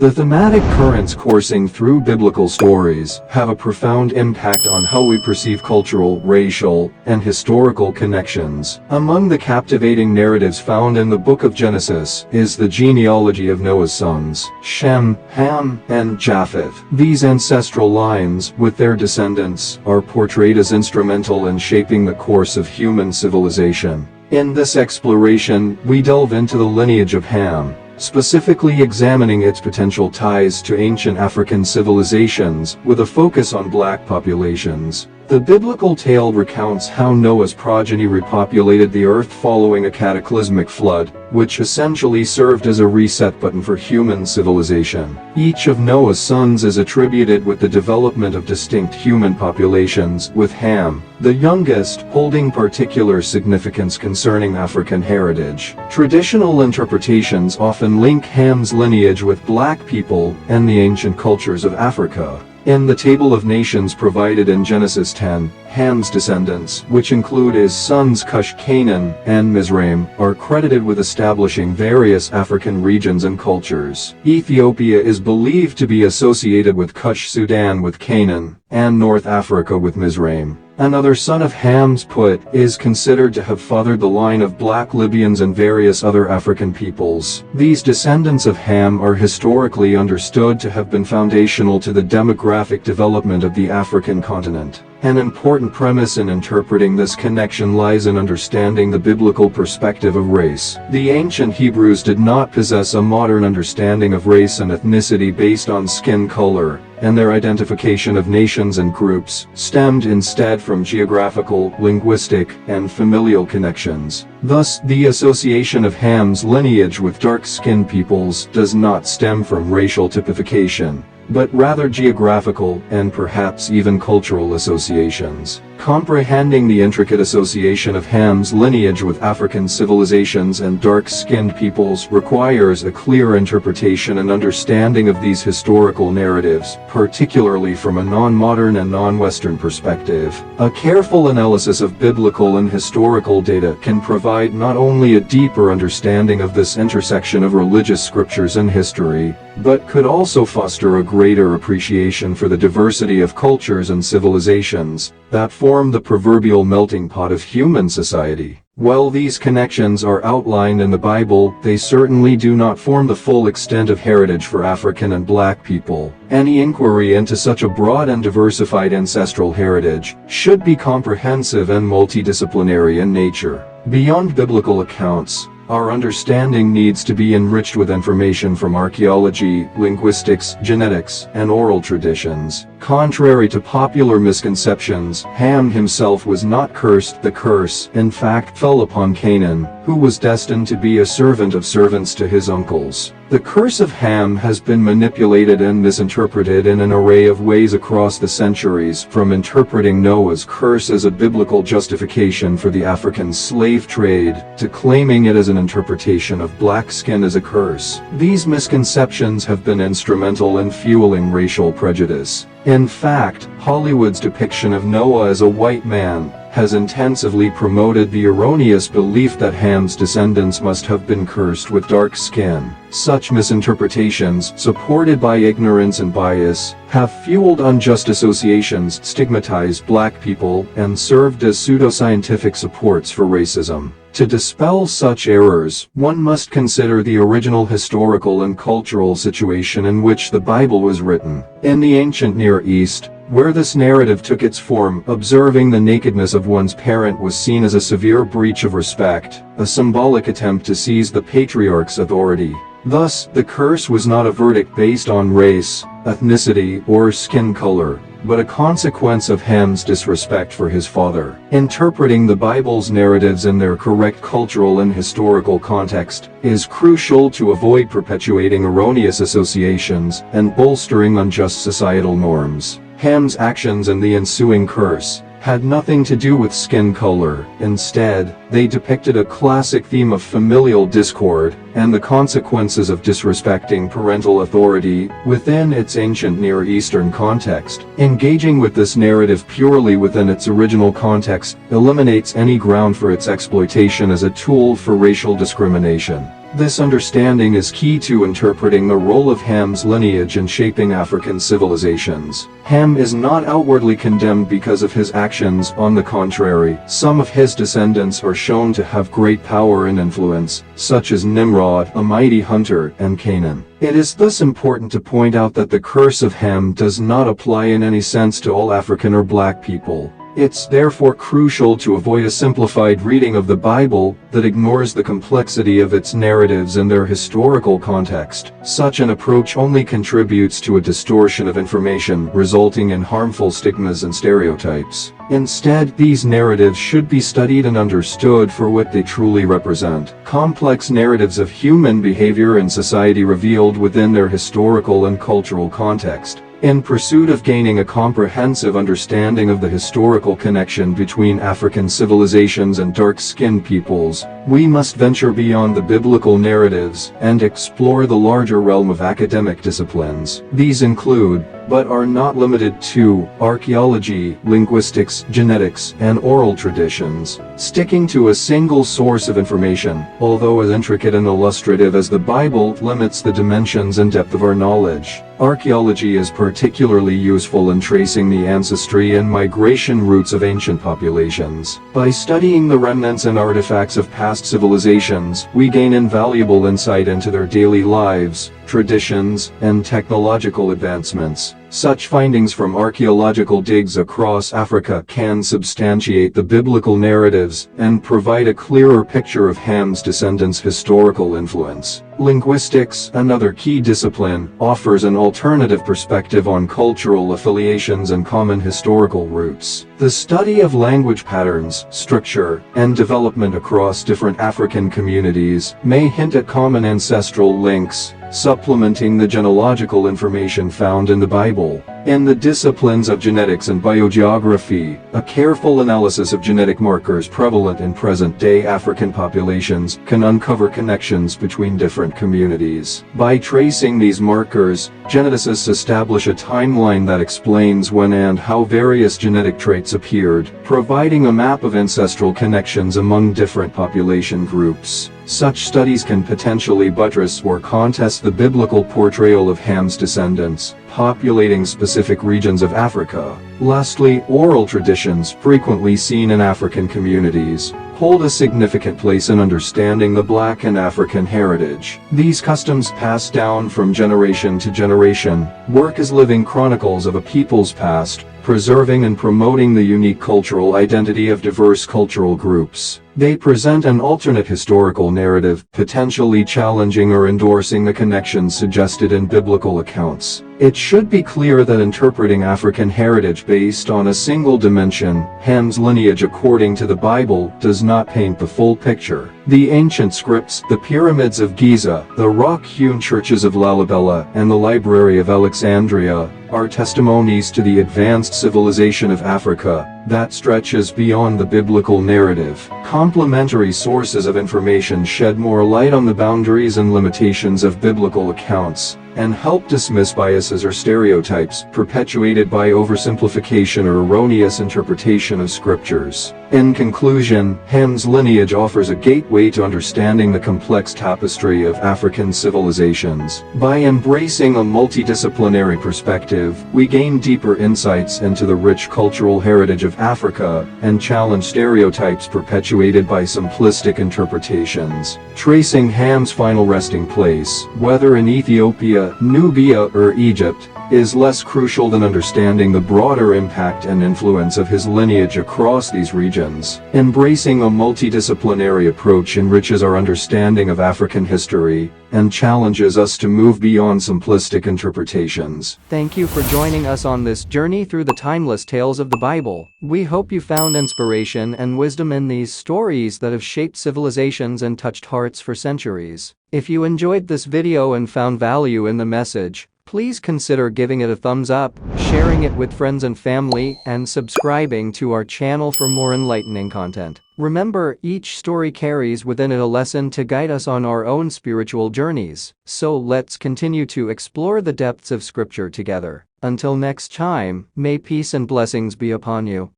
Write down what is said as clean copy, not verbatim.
The thematic currents coursing through biblical stories have a profound impact on how we perceive cultural, racial, and historical connections. Among the captivating narratives found in the book of Genesis is the genealogy of Noah's sons, Shem, Ham, and Japheth. These ancestral lines, with their descendants, are portrayed as instrumental in shaping the course of human civilization. In this exploration, we delve into the lineage of Ham, specifically examining its potential ties to ancient African civilizations, with a focus on black populations. The biblical tale recounts how Noah's progeny repopulated the earth following a cataclysmic flood, which essentially served as a reset button for human civilization. Each of Noah's sons is attributed with the development of distinct human populations, with Ham, the youngest, holding particular significance concerning African heritage. Traditional interpretations often link Ham's lineage with black people and the ancient cultures of Africa. In the Table of Nations provided in Genesis 10, Ham's descendants, which include his sons Cush, Canaan, and Mizraim, are credited with establishing various African regions and cultures. Ethiopia is believed to be associated with Cush, Sudan with Canaan, and North Africa with Mizraim. Another son of Ham's, Put, is considered to have fathered the line of black Libyans and various other African peoples. These descendants of Ham are historically understood to have been foundational to the demographic development of the African continent. An important premise in interpreting this connection lies in understanding the biblical perspective of race. The ancient Hebrews did not possess a modern understanding of race and ethnicity based on skin color, and their identification of nations and groups stemmed instead from geographical, linguistic, and familial connections. Thus, the association of Ham's lineage with dark-skinned peoples does not stem from racial typification, but rather geographical and perhaps even cultural associations. Comprehending the intricate association of Ham's lineage with African civilizations and dark-skinned peoples requires a clear interpretation and understanding of these historical narratives, particularly from a non-modern and non-Western perspective. A careful analysis of biblical and historical data can provide not only a deeper understanding of this intersection of religious scriptures and history, but could also foster a greater appreciation for the diversity of cultures and civilizations that form the proverbial melting pot of human society. While these connections are outlined in the Bible, they certainly do not form the full extent of heritage for African and black people. Any inquiry into such a broad and diversified ancestral heritage should be comprehensive and multidisciplinary in nature. Beyond biblical accounts, our understanding needs to be enriched with information from archaeology, linguistics, genetics, and oral traditions. Contrary to popular misconceptions, Ham himself was not cursed. The curse, in fact, fell upon Canaan, who was destined to be a servant of servants to his uncles. The curse of Ham has been manipulated and misinterpreted in an array of ways across the centuries, from interpreting Noah's curse as a biblical justification for the African slave trade, to claiming it as an interpretation of black skin as a curse. These misconceptions have been instrumental in fueling racial prejudice. In fact, Hollywood's depiction of Noah as a white man has intensively promoted the erroneous belief that Ham's descendants must have been cursed with dark skin. Such misinterpretations, supported by ignorance and bias, have fueled unjust associations, stigmatized black people, and served as pseudoscientific supports for racism. To dispel such errors, one must consider the original historical and cultural situation in which the Bible was written. In the ancient Near East, where this narrative took its form, observing the nakedness of one's parent was seen as a severe breach of respect, a symbolic attempt to seize the patriarch's authority. Thus, the curse was not a verdict based on race, ethnicity, or skin color, but a consequence of Ham's disrespect for his father. Interpreting the Bible's narratives in their correct cultural and historical context is crucial to avoid perpetuating erroneous associations and bolstering unjust societal norms. Ham's actions and the ensuing curse had nothing to do with skin color. Instead, they depicted a classic theme of familial discord and the consequences of disrespecting parental authority within its ancient Near Eastern context. Engaging with this narrative purely within its original context eliminates any ground for its exploitation as a tool for racial discrimination. This understanding is key to interpreting the role of Ham's lineage in shaping African civilizations. Ham is not outwardly condemned because of his actions. On the contrary, some of his descendants are shown to have great power and influence, such as Nimrod, a mighty hunter, and Canaan. It is thus important to point out that the curse of Ham does not apply in any sense to all African or black people. It's therefore crucial to avoid a simplified reading of the Bible that ignores the complexity of its narratives and their historical context. Such an approach only contributes to a distortion of information, resulting in harmful stigmas and stereotypes. Instead, these narratives should be studied and understood for what they truly represent: complex narratives of human behavior and society revealed within their historical and cultural context. In pursuit of gaining a comprehensive understanding of the historical connection between African civilizations and dark-skinned peoples, we must venture beyond the biblical narratives and explore the larger realm of academic disciplines. These include, but are not limited to, archaeology, linguistics, genetics, and oral traditions. Sticking to a single source of information, although as intricate and illustrative as the Bible, limits the dimensions and depth of our knowledge. Archaeology is particularly useful in tracing the ancestry and migration routes of ancient populations. By studying the remnants and artifacts of past civilizations, we gain invaluable insight into their daily lives, traditions, and technological advancements. Such findings from archaeological digs across Africa can substantiate the biblical narratives and provide a clearer picture of Ham's descendants' historical influence. Linguistics, another key discipline, offers an alternative perspective on cultural affiliations and common historical roots. The study of language patterns, structure, and development across different African communities may hint at common ancestral links, supplementing the genealogical information found in the Bible. In the disciplines of genetics and biogeography, a careful analysis of genetic markers prevalent in present-day African populations can uncover connections between different communities. By tracing these markers, geneticists establish a timeline that explains when and how various genetic traits appeared, providing a map of ancestral connections among different population groups. Such studies can potentially buttress or contest the biblical portrayal of Ham's descendants, populating specific regions of Africa. Lastly, oral traditions, frequently seen in African communities, hold a significant place in understanding the Black and African heritage. These customs passed down from generation to generation, work as living chronicles of a people's past, preserving and promoting the unique cultural identity of diverse cultural groups. They present an alternate historical narrative, potentially challenging or endorsing the connections suggested in biblical accounts. It should be clear that interpreting African heritage based on a single dimension, Ham's lineage according to the Bible, does not paint the full picture. The ancient scripts, the pyramids of Giza, the rock-hewn churches of Lalibela, and the Library of Alexandria are testimonies to the advanced civilization of Africa that stretches beyond the biblical narrative. Complementary sources of information shed more light on the boundaries and limitations of biblical accounts, and help dismiss biases or stereotypes perpetuated by oversimplification or erroneous interpretation of scriptures. In conclusion, Ham's lineage offers a gateway to understanding the complex tapestry of African civilizations. By embracing a multidisciplinary perspective, we gain deeper insights into the rich cultural heritage of Africa and challenge stereotypes perpetuated by simplistic interpretations. Tracing Ham's final resting place, whether in Ethiopia, Nubia, or Egypt, is less crucial than understanding the broader impact and influence of his lineage across these regions. Embracing a multidisciplinary approach enriches our understanding of African history and challenges us to move beyond simplistic interpretations. Thank you for joining us on this journey through the timeless tales of the Bible. We hope you found inspiration and wisdom in these stories that have shaped civilizations and touched hearts for centuries. If you enjoyed this video and found value in the message, Please consider giving it a thumbs up, sharing it with friends and family, and subscribing to our channel for more enlightening content. Remember, each story carries within it a lesson to guide us on our own spiritual journeys. So let's continue to explore the depths of Scripture together. Until next time, may peace and blessings be upon you.